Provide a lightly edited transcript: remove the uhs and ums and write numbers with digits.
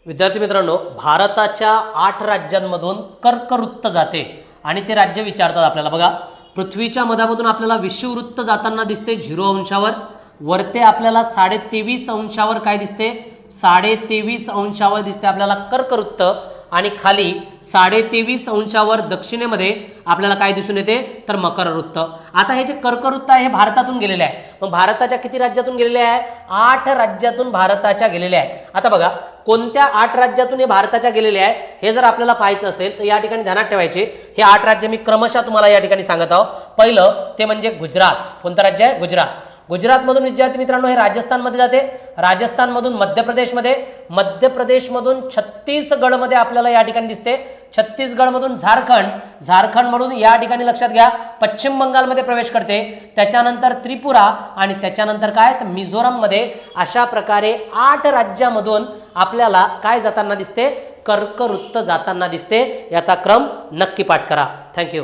विद्यार्थी मित्रांनो, भारताच्या 8 राज्यांमधून कर्कवृत्त जाते आणि ते राज्य विचारतात आपल्याला. बघा, पृथ्वीच्या मधामधून आपल्याला विषुववृत्त जाताना दिसते 0 अंशावर, वरते आपल्याला 23.5 अंशावर काय दिसते, 23.5 अंशावर दिसते आपल्याला कर्कवृत्त, आणि खाली 23.5 अंशावर दक्षिणेमध्ये आपल्याला काय दिसून येते तर मकरवृत्त. आता हे जे कर्कवृत्त आहे हे भारतातून गेलेले आहे. मग भारताच्या किती राज्यातून गेलेले आहे, 8 राज्यातून भारताच्या गेलेले आहे. आता बघा, कोणत्या 8 राज्यातून हे भारताच्या गेलेले आहे हे जर आपल्याला पाहायचं असेल तर या ठिकाणी ध्यानात ठेवायचे. हे 8 राज्य मी क्रमशः तुम्हाला या ठिकाणी सांगत आहोत. पहिलं ते म्हणजे गुजरात. कोणतं राज्य आहे, गुजरात. गुजरातमधून विद्यार्थी मित्रांनो हे राजस्थानमध्ये जाते, राजस्थानमधून मध्य प्रदेशमध्ये, मध्य प्रदेशमधून छत्तीसगडमध्ये आपल्याला या ठिकाणी दिसते, छत्तीसगडमधून झारखंड, झारखंडमधून या ठिकाणी लक्षात घ्या पश्चिम बंगालमध्ये प्रवेश करते, त्याच्यानंतर त्रिपुरा आणि त्याच्यानंतर काय तर मिझोरममध्ये. अशा प्रकारे 8 राज्यामधून आपल्याला काय जाताना दिसते, कर्कवृत्त जाताना दिसते. याचा क्रम नक्की पाठ करा. थँक्यू.